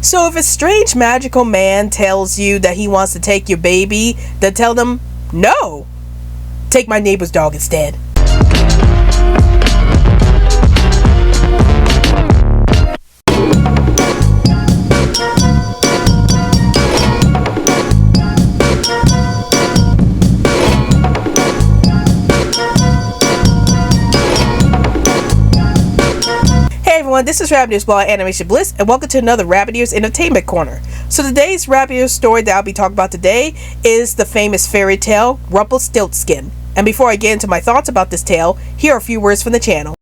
So if a strange magical man tells you that he wants to take your baby, then tell them, no, take my neighbor's dog instead. This is Rabbit Ears Blog Animation Bliss, and welcome to another Rabbit Ears Entertainment Corner. So today's Rabbit Ears story that I'll be talking about today is the famous fairy tale Rumpelstiltskin. And before I get into my thoughts about this tale, here are a few words from the channel.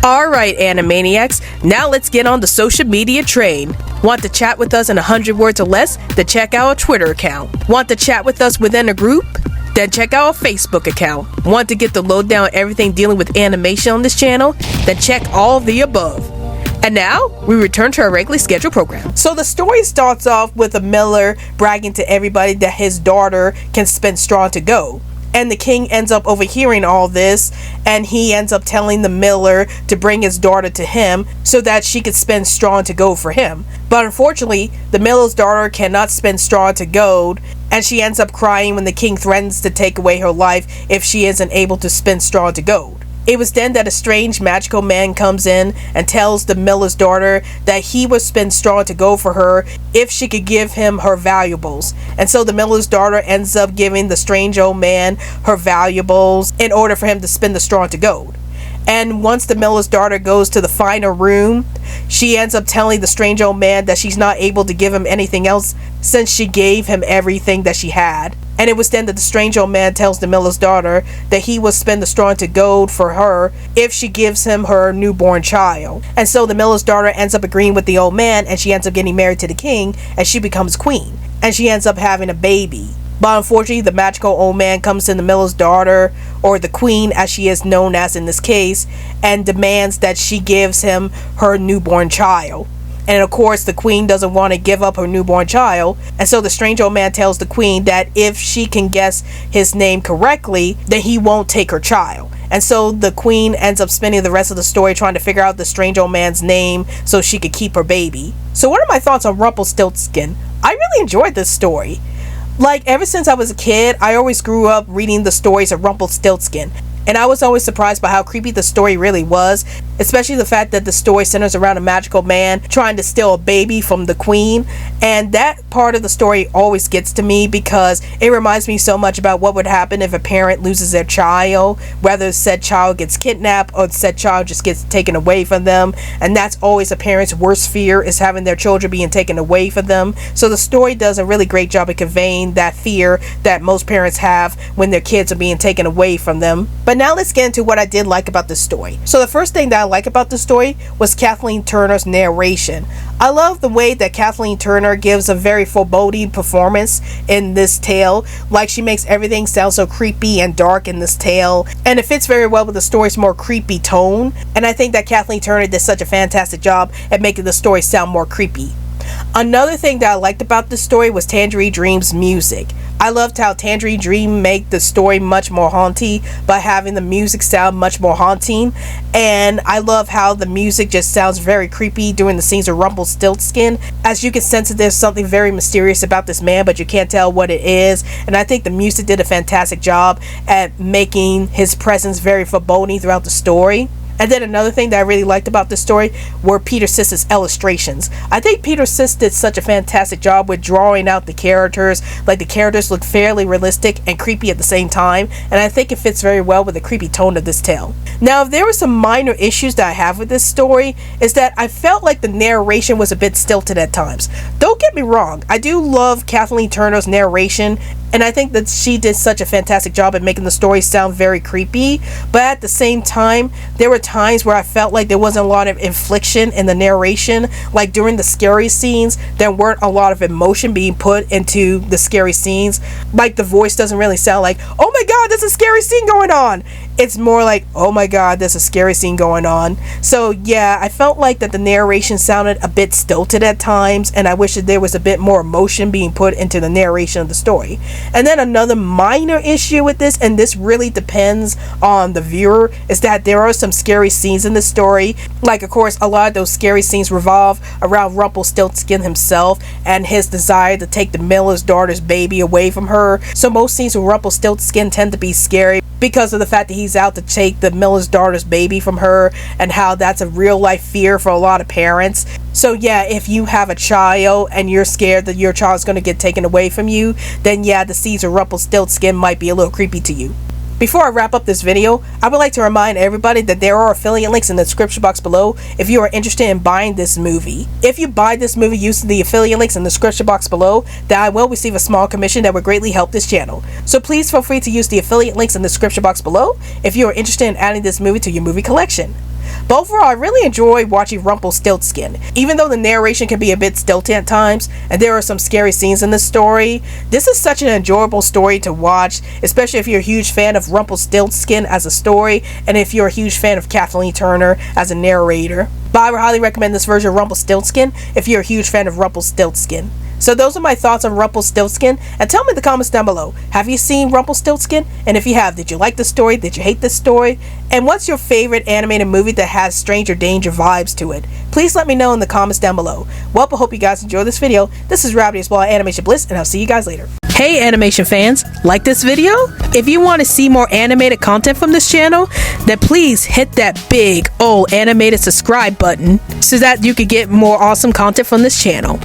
Alright Animaniacs, now let's get on the social media train. Want to chat with us in 100 words or less? Then check out our Twitter account. Want to chat with us within a group? Then check out our Facebook account. Want to get the lowdown on everything dealing with animation on this channel? Then check all of the above. And now, we return to our regularly scheduled program. So the story starts off with a miller bragging to everybody that his daughter can spin straw to go. And the king ends up overhearing all this, and he ends up telling the miller to bring his daughter to him so that she could spin straw to gold for him. But unfortunately, the miller's daughter cannot spin straw to gold, and she ends up crying when the king threatens to take away her life if she isn't able to spin straw to gold. It was then that a strange magical man comes in and tells the miller's daughter that he would spin straw to gold for her if she could give him her valuables. And so the miller's daughter ends up giving the strange old man her valuables in order for him to spin the straw to gold. And once the miller's daughter goes to the final room, she ends up telling the strange old man that she's not able to give him anything else since she gave him everything that she had. And it was then that the strange old man tells the miller's daughter that he will spend the straw into gold for her if she gives him her newborn child. And so the miller's daughter ends up agreeing with the old man, and she ends up getting married to the king, and she becomes queen. And she ends up having a baby. But unfortunately, the magical old man comes to the miller's daughter, or the queen as she is known as in this case, and demands that she gives him her newborn child. And of course, the queen doesn't want to give up her newborn child. And so the strange old man tells the queen that if she can guess his name correctly, then he won't take her child. And so the queen ends up spending the rest of the story trying to figure out the strange old man's name so she could keep her baby. So what are my thoughts on Rumpelstiltskin? I really enjoyed this story. Like, ever since I was a kid, I always grew up reading the stories of Rumpelstiltskin. And I was always surprised by how creepy the story really was, especially the fact that the story centers around a magical man trying to steal a baby from the queen. And that part of the story always gets to me because it reminds me so much about what would happen if a parent loses their child, whether said child gets kidnapped or said child just gets taken away from them. And that's always a parent's worst fear, is having their children being taken away from them. So the story does a really great job of conveying that fear that most parents have when their kids are being taken away from them. But now let's get into what I did like about this story. So the first thing that I like about the story was Kathleen Turner's narration. I love the way that Kathleen Turner gives a very foreboding performance in this tale. Like, she makes everything sound so creepy and dark in this tale, and it fits very well with the story's more creepy tone. And I think that Kathleen Turner did such a fantastic job at making the story sound more creepy. Another thing that I liked about this story was Tangerine Dream's music. I loved how Tangerine Dream made the story much more haunting by having the music sound much more haunting. And I love how the music just sounds very creepy during the scenes of Rumpelstiltskin. As you can sense that there's something very mysterious about this man, but you can't tell what it is. And I think the music did a fantastic job at making his presence very foreboding throughout the story. And then another thing that I really liked about this story were Peter Siss's illustrations. I think Peter Siss did such a fantastic job with drawing out the characters. Like, the characters look fairly realistic and creepy at the same time, and I think it fits very well with the creepy tone of this tale. Now, if there were some minor issues that I have with this story, is that I felt like the narration was a bit stilted at times. Don't get me wrong, I do love Kathleen Turner's narration, and I think that she did such a fantastic job at making the story sound very creepy. But at the same time, there were times where I felt like there wasn't a lot of infliction in the narration. Like during the scary scenes, there weren't a lot of emotion being put into the scary scenes. Like, the voice doesn't really sound like, oh my god, there's a scary scene going on. It's more like, oh my god, there's a scary scene going on. So yeah, I felt like that the narration sounded a bit stilted at times, and I wish that there was a bit more emotion being put into the narration of the story. And then another minor issue with this, and this really depends on the viewer, is that there are some scary scenes in the story. Like, of course, a lot of those scary scenes revolve around Rumpelstiltskin himself and his desire to take the miller's daughter's baby away from her. So most scenes with Rumpelstiltskin tend to be scary because of the fact that he's out to take the miller's daughter's baby from her, and how that's a real life fear for a lot of parents. So yeah, if you have a child and you're scared that your child's going to get taken away from you, then yeah, the scenes of Rumpelstiltskin might be a little creepy to you. Before I wrap up this video, I would like to remind everybody that there are affiliate links in the description box below if you are interested in buying this movie. If you buy this movie using the affiliate links in the description box below, then I will receive a small commission that would greatly help this channel. So please feel free to use the affiliate links in the description box below if you are interested in adding this movie to your movie collection. But overall, I really enjoy watching Rumpelstiltskin. Even though the narration can be a bit stilted at times, and there are some scary scenes in this story, this is such an enjoyable story to watch, especially if you're a huge fan of Rumpelstiltskin as a story, and if you're a huge fan of Kathleen Turner as a narrator. But I would highly recommend this version of Rumpelstiltskin if you're a huge fan of Rumpelstiltskin. So those are my thoughts on Rumpelstiltskin, and tell me in the comments down below, have you seen Rumpelstiltskin? And if you have, did you like the story? Did you hate this story? And what's your favorite animated movie that has Stranger Danger vibes to it? Please let me know in the comments down below. Well, I hope you guys enjoyed this video. This is Rabbit Ball Animation Bliss, and I'll see you guys later. Hey animation fans, like this video? If you want to see more animated content from this channel, then please hit that big old animated subscribe button so that you can get more awesome content from this channel.